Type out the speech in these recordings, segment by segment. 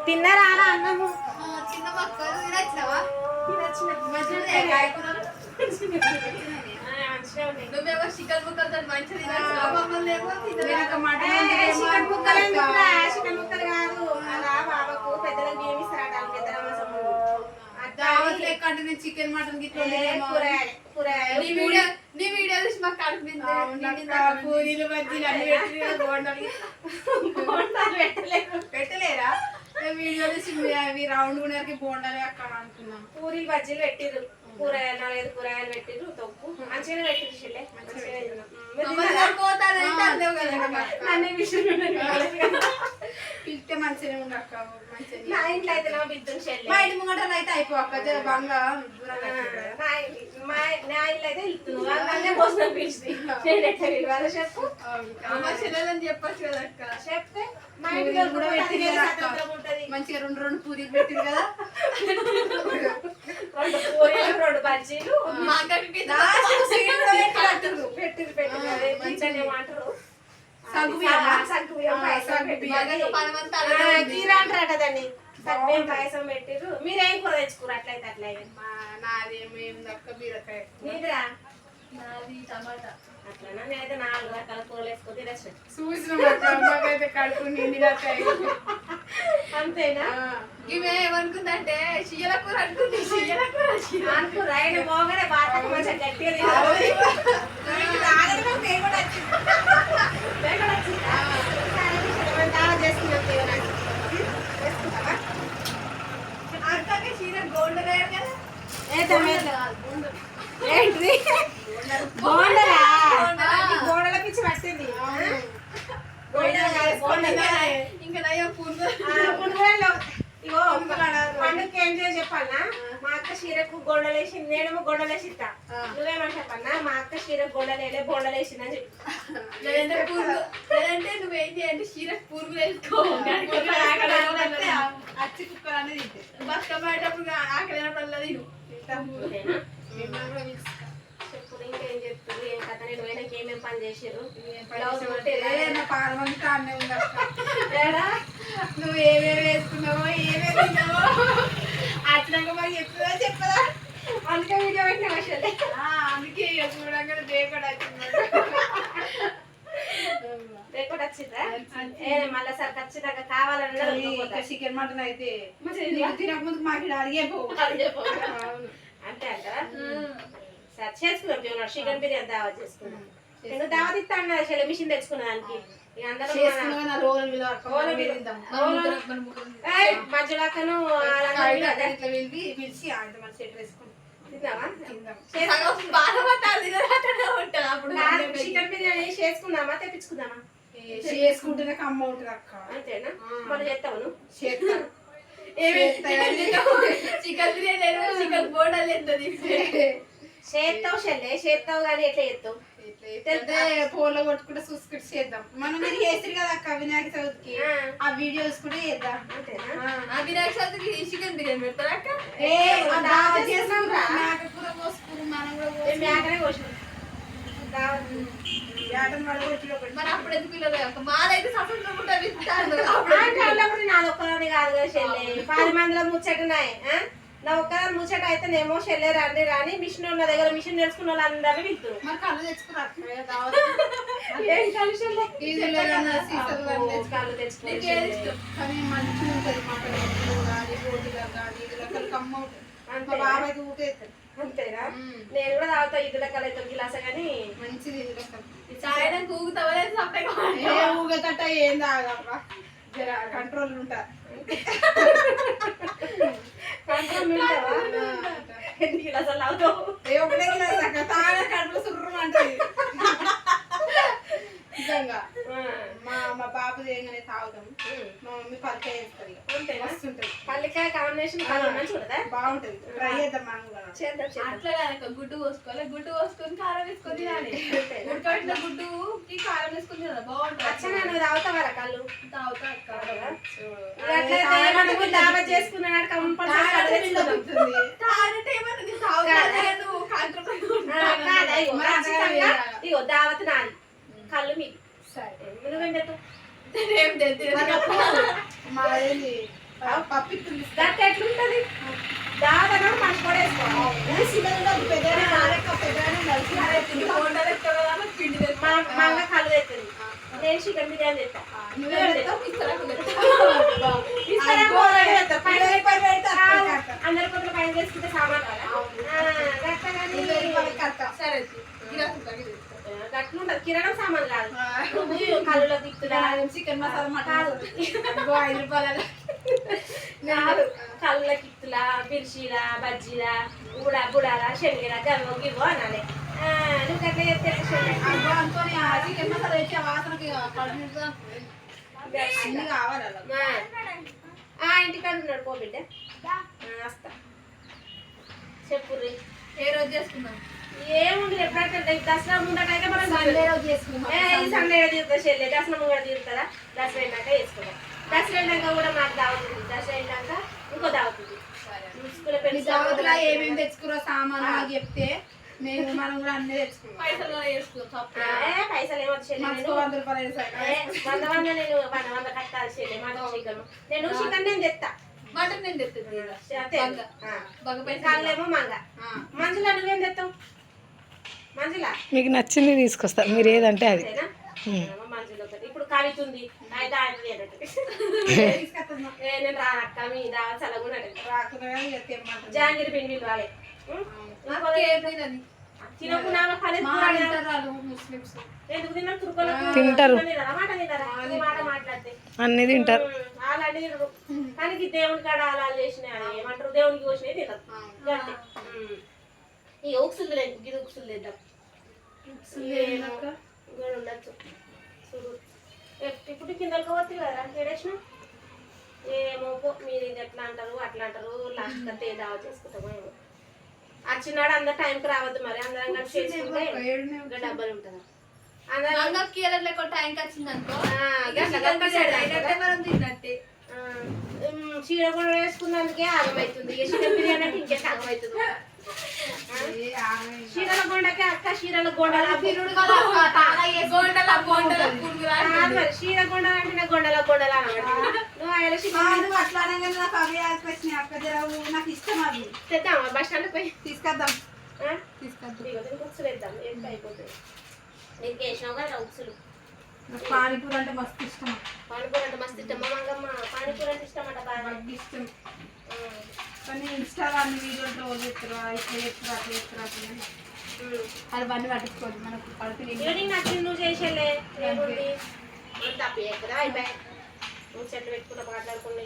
తిన్నారా అన్నము చిన్న పక్క తినచ్చినావా నువ్వేమో చికెన్ ముక్కలతో మంచిగా తినచ్చు మమ్మల్ని ఏమో చికెన్ ముక్కలు కాదు అలా బాబాకు పెద్దలకు బియ్యం ఇస్తారట కంటే చికెన్ మటన్ నీ వీడియో చూసి మాకు కడుపు పూరీలు బజ్జీలు అన్ని పెట్టలేరా వీడియో చూసి అవి రౌండ్ ఉండడానికి బోండాలి అక్కడ అనుకున్నాం. పూరీలు బజ్జీలు పెట్టిర్రు, కూరగాయలు 4-5 కూరగాయలు పెట్టిర్రు, తొక్కు మంచిగానే పెట్టిర్రు చెల్లె. అన్ని విషయం పిలిస్తే మంచిగా ఉండక్క నా ఇంట్లో అయితే నా బిద్దు చెల్లె, మా ఇంటి ముంగటలో అయితే అయిపోక బంగా నా ఇల్లు అయితే ఇస్తున్నాను భోజనం పిలిచి వాళ్ళ చెప్పు మా చెల్లెలని చెప్పచ్చు కదా అక్క. చెప్తే మా ఇంటిలో కూడా మంచిగా 2 పూరీలు పెట్టిరు కదా, 2 పూరీలు 2 బజ్జీలు దాన్ని సగ్గుబియ్యం పాయసం పెట్టిరు. మీరేం కూర తెచ్చుకోరు అట్లయితే అట్లయితే. నాది ఏమిందక్క బీరకాయ, నీదిరా నాది టమాటా. అట్లా నేనైతే 4 రకాల కూరలు వేసుకొని తినచ్చు. చూసినైతే కడుపు నిండినట్టు అంతేనా? ఇవే ఏమనుకుందంటే చీయల కూర అనుకుంది, చీయల కూర అనుకో రైలు పోగానే బాగా మంచిగా గట్టిగా అక్కకి చీర గోల్డ్ రేర్ కదా. ఏంటి గోడల పిచ్చి పట్టింది. ఇంకా నయ్యో ఇగో పండుగకి ఏం చేసి చెప్పాలనా, మా అక్క చీరకు గొండలేసి నేనేమో గొండలేసి ఇస్తా, నువ్వేమని చెప్పన్నా మా అక్క చీరకు గొండలేలే బొండలేసిందని చెప్పి. లేదంటే నువ్వేం చేయండి చీరకు పురుగులు వేసుకో అచ్చి కుక్కర్ అనేది బతుకమ్మ ఆడేటప్పుడు ఆకలినప్పుడల్లా చెప్పు ఇంకేం చెప్తుంది, ఏం కథ నేను పోయినాక ఏమేమి పని చేసారు. పాలమంది కాడనే ఉంది నువ్వు ఏమేమి వేసుకున్నావో ఏమేమి తిన్నావో అట్లాగా మరి చెప్తుందా చెప్పదా, అందుకే వీడియో పెట్టిన అసలు. అందుకే చూడంగా దేకడ వచ్చిందా మళ్ళీ సార్ ఖచ్చితంగా కావాలన్నా చికెన్ మటన్ అయితే తినకముందు మాకు అడిగే అంతే అంటారా? సరే చేసుకున్నాం చికెన్ బిర్యానీ దావత్ చేసుకున్నాం. ఎందుకు దావత్ ఇస్తా అన్నారు చెల్లె మిషన్ తెచ్చుకున్న దానికి. మధ్యలోకను పిలిచి ఆయన మన సెట్ వేసుకుని చికెన్ బిర్యానీ చేసుకుందామా తెప్పించుకుందామా? చేసుకుంటేనే కమ్మ ఉంటుంది అక్క. అంతేనా? మనం చేస్తావు చేస్తాను చికెన్ బిర్యానీ చికెన్ బోర్డర్ ఎంతది చేస్తావు చెల్లె చేస్తావు కానీ ఎట్లా చేస్తావు? పోలో కొట్టుకుంటే చూసుకుంటే చేద్దాం. మనం మీరు చేస్తారు కదా అక్క వినాయక చవితికి, ఆ వీడియో చూసుకుంటే చేద్దాం. అంతేనా? వినాయక చవితికి చికెన్ బిర్యానీ పెడతారా అక్క? కూర పోసుకుని మనం కూడా మేకనే కోసుకుంటాం. మరి అప్పుడు ఎందుకు పిల్లలు మాదైతే స్వతంత్రం నాది ఒక్కదాన్ని కాదు కదా చెల్లె, 10 మందిలో ముచ్చటున్నాయి. నా ఒక్కదాన్ని ముచ్చట అయితేనేమో చెల్లె రండి రాని మిషన్ ఉన్న దగ్గర మిషన్ నేర్చుకున్న వాళ్ళు అందరినీ పిలుస్తారు. మరి కళ్ళు తెచ్చుకున్నారు కళ్ళు తెచ్చుకుని మంచిగా ఉంటుంది బాబాయ్ ఊటేస్తారు. అంతేనా? నేను కూడా తాగుతా ఇద్దరు కల్ అవుతాం గిలాస కానీ మంచిది ఊగతట ఏం తాగమ్మా కంట్రోల్ ఉంటా ఎన్ని గిలాసాలు తాగుతావు? ఒకటే గిలాస తాగ కడుపులో సుర్రమంటది నిజంగా. మా బాబు చేయగానే తాగుతాం. మా మమ్మీ పల్లికాయ వేస్తుంది, మస్తుంటది. పల్లికాయ కాంబినేషన్ బాగుంటది. ట్రై చేద్దాం మనం కూడా. అట్లా కాదు, గుడ్డు కోసుకోవాలి, గుడ్డు కోసుకొని కారం వేసుకొని తినాలి. ఉడకబెట్టిన గుడ్డుకి కారం వేసుకొని తినాలి, బాగుంటుంది. తాగుతావారా కళ్ళు? తాగుతా చేసుకున్నాడు ఇగో దావత్ నాది కళ్ళు మీకు నువ్వేం మాది పప్పిస్తుంది గట్ట ఎట్లుంటది దాదాపు మనిషి కూడా వేసుకోవాలి చిన్నది పెద్దగానే పెద్దగానే కలిసి ఫోటోలు ఎక్కడ పిండి తెస్తా. మా అమ్మ కళ్ళు తెస్తుంది నేను చికెన్ బిర్యానీ తెస్తా నువ్వే పెడతావు, ఇస్తారా పెడతావు? అందరి పొద్దున పైన చేసుకుంటే సామాన్ సరే గిరాకీ తగ్గి తెస్తా. గట్లుంటది కిరాణం సామాన్ కాదు నువ్వు కళ్ళలో తిప్పుదా చికెన్ మసాలా కాదు మటన్ 5 రూపాయలు. కాదు కళ్ళ కిత్తులా బిర్షీలా బజ్జీలా బుడాలా శనగలా గవ్వ గివ్వ అనాలి నువ్వు గట్ల చెప్తే అనుకోని ఆ చికెన్ మసాలా వేసి ఆ వాసనకి కడుపు అన్ని కావాలి అలా. ఇంటికాడ ఉన్నాడు పో బిడ్డ వస్తా చెప్పుర్రి ఏ రోజు చేసుకుందాం? ఏముంది ఎప్పుడైతే దసరా ముందటైతే మనం సండే రోజు చేసుకుందాం. ఈ సండే తీరుతా చెల్లి దసరా ముంగడ తీరుతుందా దసరా అయినాక వేసుకుందాం దసరా అయినాక కూడా మాకు దావుతుంది దసరా అయినాక ఇంకో దావుతుంది స్కూల్ మీ దావత్లో ఏమేమి తెచ్చుకురో సామాన్ నాకు చెప్తే మనం కూడా అన్నీ తెచ్చుకున్నాం. పైసలు చేసుకుందాం. పైసలు ఏమొచ్చి మనకు 100 రూపాయలు వేసాక వంద నేను 100 కట్టాలి చెల్లి మాట చికెన్ నేను చికెన్ నేను తెస్తా మటన్ నేను తెస్తుంది బాగా పైసలు కాళ్ళేమో మంగ మంజులా నువ్వేం తెస్తావు మంజులా మీకు నచ్చింది తీసుకొస్తా మీరు ఏదంటే అది అంతేనా మంజుల ఒకటి ఇప్పుడు కవిత ఉంది అయితే ఆయన అన్నట్టు తీసుకొస్తాను నేను రానక్క మీ దా చల్లకుండా రాకుండా తెమ్మంటారు. జాంగిరి పిండి రాలే తినకుండా ముస్లిమ్స్ ఎందుకు తిన్నారు తురుకోలకు తింటారు. మాట తింటారా మాట మాట్లాడితే అన్ని తింటారు. వాళ్ళు అన్ని తినరు కానీ ఈ దేవుని కాడ అలా చేసినాయి అని ఏమంటారు దేవునికి వచ్చినాయి తినరు అంతే ఈ ఉక్సులు లేదు గిది ఉక్సులు తెద్దాం ఉండొచ్చు చూడు ఇప్పుడు కిందకి పోతుంది కదా ఏడేసిన ఏమో మీరు ఇది ఎట్లా అంటారు అట్లా అంటారు లాస్ట్ అంతా ఏ దావా చేసుకుంటామో ఏమో వచ్చినాడు అందరు టైంకి రావద్దు మరి అందరం కలిసి చేసుకుంటే ఇంకా డబ్బులు ఉంటుందా అందరం టైంకి వచ్చింది అనుకో మనం తిన్నట్టే చీర కూడా వేసుకున్నందుకే ఆగమవుతుంది ఇక చికెన్ బిర్యానీ అంటే ఇంకే ఆగమవుతుంది చీరల గొండకే అక్క చీరల గొండల చీర గొండల అంటే నాకు గొండల గొండల నువ్వు అట్లా అనగానే నాకు అవే ఆగిపోయినాయి అక్క జరవు నాకు ఇష్టం అవి తెద్దామా బస్ స్టాండ్ పోయి తీసుకొద్దాం ఉక్సులు వేద్దాం ఎంత అయిపోతుంది నీకు వేసినావు కదా ఉక్సులు నాకు పానీపూరి అంటే మస్తు ఇష్టం. పానీపూరి అంటే మస్తు ఇష్టం మా మంగమ్మ పానీపూరి అంటే ఇష్టం అంట బాగా నాకు ఇష్టం కానీ ఇన్స్టాలో అన్ని వీడియోలు రోజు చెప్తారు ఇట్లా చెప్తారు అట్లా చెప్తారు అట్లా అది బండి పట్టించుకోదు మనకు కడుపు ఈవినింగ్ నచ్చింది నువ్వు చేసేలే ఏముంది మనం తప్పి కదా అయిపోయి నువ్వు చెట్లు పెట్టుకుంటా మాట్లాడుకునే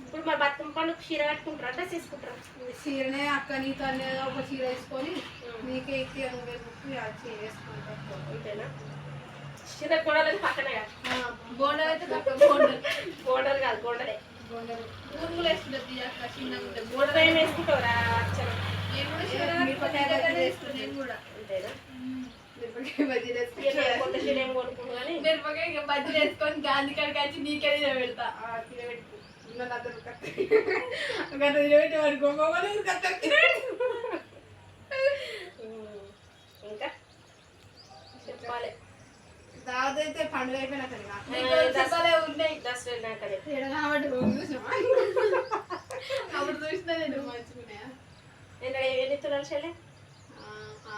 ఇప్పుడు మరి బతుకమ్మ పండుగ చీర కట్టుకుంటారా డ్రెస్ తీసుకుంటారా చీరనే అక్క నీతో అనేది ఒక చీర వేసుకొని నీకే ఎక్కి నువ్వే బుక్కి ఆ చీర వేసుకుంటారు అంతేనా చీర గోడలకి పక్కనే కదా బోండాలు అయితే గోడలు కాదు గోడలే ఊరుములు వేసుకుంటుంది అక్క చిన్నగా ఉంటుంది. గోడలు ఏం వేసుకుంటావురా అచ్చన నేను కూడా చిన్నగా మిరపకాయ బజ్జీలు వేసుకుంటాను. నేను కూడా అంతేనా మిరపకాయ బజ్జీలు వేసుకుంటాను. కొత్త చీర ఏం కొనుక్కుంటు కానీ మిరపకాయ బజ్జీలు వేసుకొని గాంధీ కాడికి వచ్చి నీకే పెడతా. తినబెట్టు ఉన్నదందరూ అక్కడ తినబెట్టి వాడు గొప్ప ఇంకా చెప్పాలి దావత్ అయితే పండుగ అయిపోయినాక నీకు చెప్పలే ఉన్నాయి. దసరా వెళ్ళినాకనే కాబట్టి రోజు చూసినావా? అప్పుడు చూసినా నేను మంచిగున్నాయా నేను ఎన్ని తులాలు చెల్లె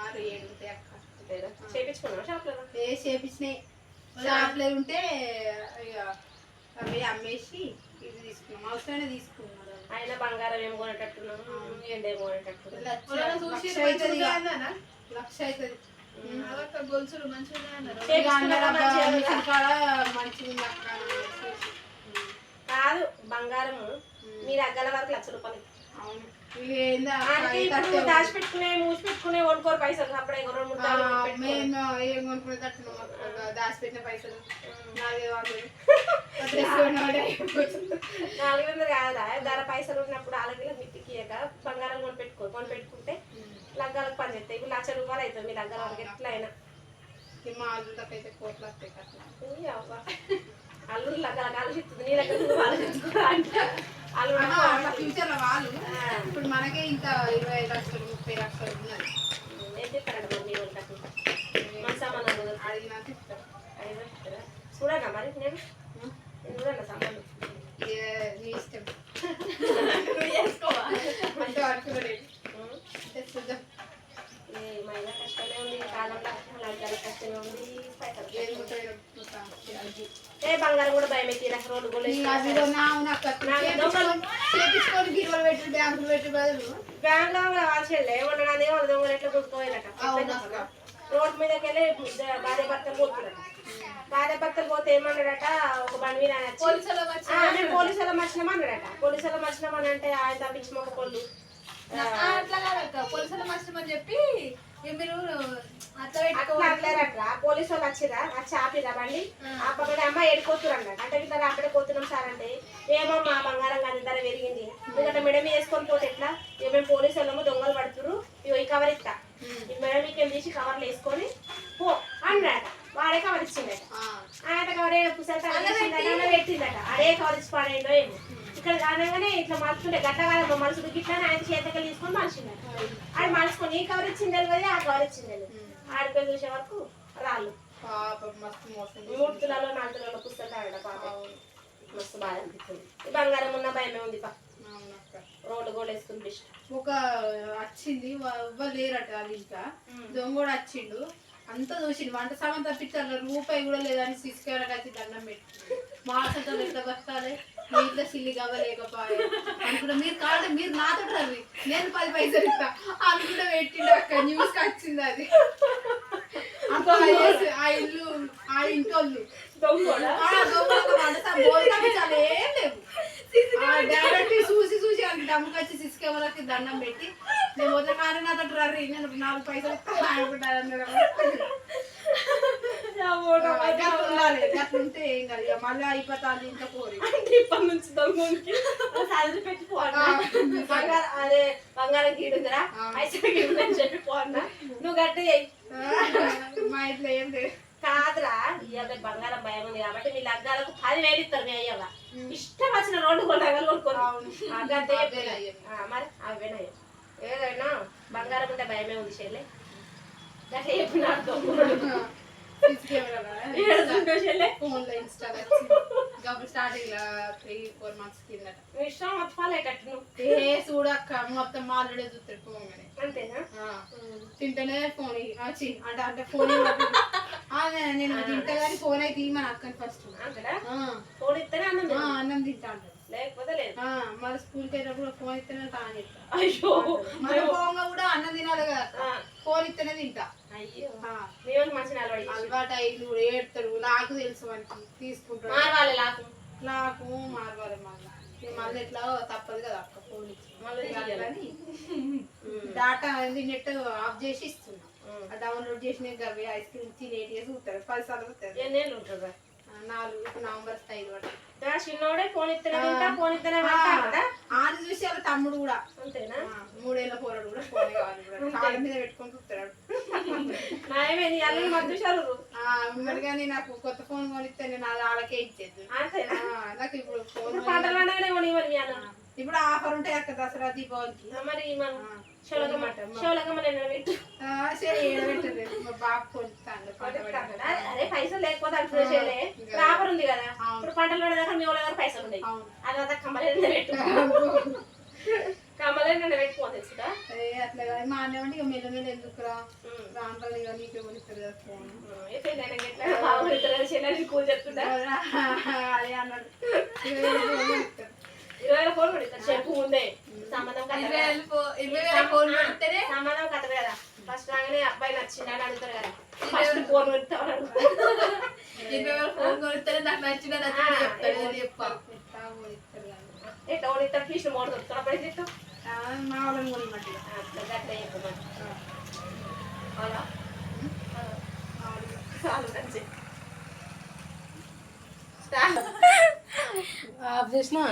6, 7 ఉంటాయి అక్క. అంతేనా చేయించుకున్నావా షాప్లో చేపించినాయి షాప్లో ఉంటే ఇక అవి అమ్మేసి ఇది తీసుకున్నాం అవసరమైన తీసుకున్నాం. ఆయన బంగారం ఏం కొనేటట్టున్నాం ఎండేం కొనేటట్టున్నాం చూసి 1,00,000 అవుతుంది ఇక. అన్నానా? 1,00,000 అవుతుంది. అదొక గొలుసులు మంచిగా అన్నారు. ఇక అందరూ అబ్బా మిషన్ కాడ మంచిగా ఉంది అక్క అని చూసి. కాదు బంగారము మీ దగ్గర వరకు ₹1,00,000 అవును ఇవి ఏందా ఆయనకి ఇప్పుడు దాచిపెట్టుకునే మూసి పెట్టుకునే కొనుక్కోరు పైసలు అప్పుడే 2-3 తాళ్ళు పెట్టుకోరు. మేము ఏం కొనుక్కునే తట్టు దాచిపెట్టిన పైసలు 400 400 కాదా ధర పైసలు ఉన్నప్పుడు అలాగే మిట్టికియక బంగారం కొనిపెట్టుకుంటే లగ్గాలకు పని చేస్తాయి. ఇప్పుడు ₹1,00,000 అవుతుంది మీ దగ్గర వరకు ఎట్లా అయినా మా అల్లుళ్ళకైతే కోట్లు వస్తాయి కదా. అల్లుడు లగ్గాల ఆలోచిస్తుంది నీ దగ్గర నువ్వు ఆలోచించుకో అంటే అల్లుడు ఫ్యూచర్ లో వాళ్ళు ఇప్పుడు మనకే ఇంకా 25 లక్షలు 30 లక్షలు ఉన్నది. ఏం చెప్తారంట మరి నీ వాళ్ళకి మన సామాన్లు అడిగినా చెప్తారు. చూడన్నా మరి నేను చూడన్నా సంబంధం నీ ఇష్టం నువ్వు చేసుకోవా అంటే అనుకున్నాడు అంటే చూద్దాం. ఏమైనా కష్టమే ఉంది ఈ కాలంలో అలాంటి కష్టమే ఉంది పైసలు ఏది ఉంటాయో చూద్దాం. ఏ బంగారం కూడా భయం ఎత్తిరా రోడ్డు కూడా అదిగో చేపించుకొని గిరువలు పెట్టి బ్యాంకులు పెట్టి బదులు బ్యాంక్ లో వాల్చెల్లే ఉండడానికి వాళ్ళ దొంగలు ఎట్లా గుర్తుపోయినట రోడ్డు మీదకి వెళ్ళి భార్య భర్తలు పోతున్నారట. భార్య భర్తలు పోతే ఏమన్నాడట ఒక బండి మీద ఆయన వచ్చి, పోలీసులు వచ్చి మేము పోలీసుల మర్చినాం అన్నాడట. పోలీసుల మర్చినాం అని అంటే ఆయన తప్పించి మొక్క పొల్లు అట్లా కాదక్క పోలీసులు మర్చిమని చెప్పి ఇక మీరు అట్లా అట్లా పెట్టుకోవాలి అట్లేరట్రా. పోలీసు వాళ్ళు వచ్చిరా వచ్చి ఆపిరా బండి ఆపగానే అమ్మ ఏడుకోతురు అన్నాడు. అంటే ఇట్లా అక్కడే పోతున్నాం సార్ అంటే ఏమో మా బంగారం కానీ ధర పెరిగింది ఎందుకంటే మేడం వేసుకొని పోతే ఎట్లా ఇక మేము పోలీసు వాళ్ళము దొంగలు పడుతురు ఇవి ఈ కవర్ ఇస్తా ఈ మేడం మీకు తీసి కవర్లు వేసుకొని పో అన్నాడట. వాడే కవర్ ఇచ్చిండట. ఆయన కవర్ పెట్టిందట. అదే కవర్ ఇచ్చి పాడేండో ఏమో ఇక్కడ అనగానే ఇట్లా మలుచుకుంటే గట్ట కాదు మలుసుడు గిట్లా ఆయన చేతకలు తీసుకొని మలిచిందట. ఆడు మలుచుకొని ఈ కవర్ ఇచ్చింది తెలియదు ఆ కవర్ ఇచ్చింది తెలియదు. ఆడిపోయి చూసే వరకు రాళ్ళు పాపం మస్తు మోసం 3 తులాలో 4 తులాలో పుస్తకాలు పాప మస్తు బాగా అనిపిస్తుంది. ఈ బంగారం ఉన్న భయమే ఉంది పా రోడ్లు గోళ్ళు వేసుకుని బెస్ట్. ఒక వచ్చింది ఎవ్వరు లేరట అది ఇంకా దొంగ కూడా వచ్చిండు అంతా చూసిండు వంట సామాన్ తప్పించారు రూపాయి కూడా లేదని తీసుకెళ్ళక వచ్చి దండం పెట్టి మాటతో ఎట్లా బతకాలి మీ ఇంట్లో సిల్లి కావలేకపోయా అనుకుంటా మీరు కావాలి మీరు నాతో రవి నేను 10 పైసలు ఇస్తా అది కూడా పెట్టిండు అక్క న్యూస్కి వచ్చింది అది ఆ ఇల్లు ఆ ఇంటోళ్ళు ఏం లేవు డైరెక్ట్ చూసి అది దమ్ముకొచ్చి సిస్కెవరకి దండం పెట్టి నేను వదలగానే నాతో రర్రి నేను 4 పైసలు అనుకుంటాను అట్లుంటే ఏం కాదు ఇక మళ్ళీ అయిపోతాను ఇంత కోరి ఇప్పటి నుంచి దొంగకి సాలరీ పెట్టి పోన్నా బంగారం అదే బంగారం గీడుందిరా ఐసా గీడుందని చెప్పి పోన్నా నువ్వు గట్టి మా ఇంట్లో ఏం లేదు కాదురా ఇవాళ బంగారం భయం ఉంది కాబట్టి మీ లగ్గాలకు 10,000 ఇస్తారు మీ అయ్యవ ఇష్టం వచ్చిన రోడ్డు కొనగలు కొనుక్కోరు మరి అవేనాయి ఏదైనా బంగారం ఉంటే భయమే ఉంది చెల్లె గట్లా చెప్పిన ఫోన్లో ఇన్స్టా స్టార్టింగ్ లో 3-4 months కిందట ఇష్టం వచ్చాలేటట్టు ఏ చూడక్క మొత్తం మాల్రెడీ చూస్తాడు ఫోన్ అంతేనా తింటేనే ఫోన్ వచ్చి అంటే ఫోన్ నేను తింటా కానీ ఫోన్ అయితే ఇమ్మని అక్కని ఫస్ట్ అంతేనా ఫోన్ ఇస్తేనే అన్నం తింటా అంటాడు లేకపోతే లేదు మరి స్కూల్కి వెళ్ళినప్పుడు ఫోన్ ఇస్తేనే తాను అయ్యో మరి ఫోన్గా కూడా అన్నం తినాలి కదా ఫోన్ ఇస్తేనే తింటా అయ్యో దేవునికి మంచి అలవాటు అయ్యి ఏడతాడు నాకు తెలుసు వానికి తీసుకుంటాడు మారవాలి లాకు నాకు మారవాలి మళ్ళీ ఎట్లా తప్పదు కదా అక్క ఫోన్ ఇచ్చి మళ్ళీ డాటా నెట్ ఆఫ్ చేసి ఇస్తున్నా డౌన్లోడ్ చేసిన గవి ఐస్ క్రీమ్ తిని 8 years ఉంటారు 10 సార్లు ఉంటారు ఎన్నేళ్ళు ఉంటుందా 4 నవంబర్ 5 పట్టు చిన్నోడే ఫోన్ ఇస్తేనే ఫోన్ ఇస్తేనే ఆది చూసి వాళ్ళ తమ్ముడు కూడా అంతేనా 3 ఏళ్ళ పోరాడు కూడా ఫోన్ కావాలి కూడా కాళ్ళ మీద పెట్టుకొని చూస్తాడు నాయమేది అల్లు మధ్యశారు మరి కానీ నాకు కొత్త ఫోన్ కొనిస్తే నేను అది వాళ్ళకే ఇచ్చేది అంతేనా నాకు ఇప్పుడు ఫోన్ పంటలు పండగానే కొనివ్వని అన్న ఇప్పుడు ఆఫర్ ఉంటాయి అక్క దసరా దీపావళికి మరి మనం షోలకమ్మ పెట్టు సరే ఏడబెట్టలేదు మా బాబు కొనిస్తాను అదే పైసలు లేకపోతే అనుకునే ఆఫర్ ఉంది కదా ఇప్పుడు పంటలు పడేదాకా మీ వాళ్ళ దగ్గర పైసలు ఉన్నాయి అదంతా కమ్మలేని పెట్టు కమ్మలేని పెట్టుకోవాలి అట్లా మా అన్నేమంటే ఇక మెల్లమెల్ల ఎందుకురా రాంటారు ఇక నీకే కొనిస్తారు కదా ఫోన్ కూల్ చెప్తుందా అదే అన్నాడు 20,000 ఫోన్ కొనిస్తారు చెప్పు ముందే సంబంధం సంబంధం కథ కదా ఫస్ట్ రాగానే అబ్బాయి నచ్చిందని అడుగుతారు కదా ఫస్ట్ ఫోన్ కొనిస్తాను 20,000 ఫోన్ కొనిస్తేనే నాకు నచ్చిన చెప్తాడు ఎట్లా కొనిస్తారు ఫీజు మోడు దొరుకుతారు అప్పుడే చెప్తాం మా వాళ్ళని కొనిమంటే అట్లా చెప్పమంట అలా చాలు మంచి ఆఫ్ చేసినా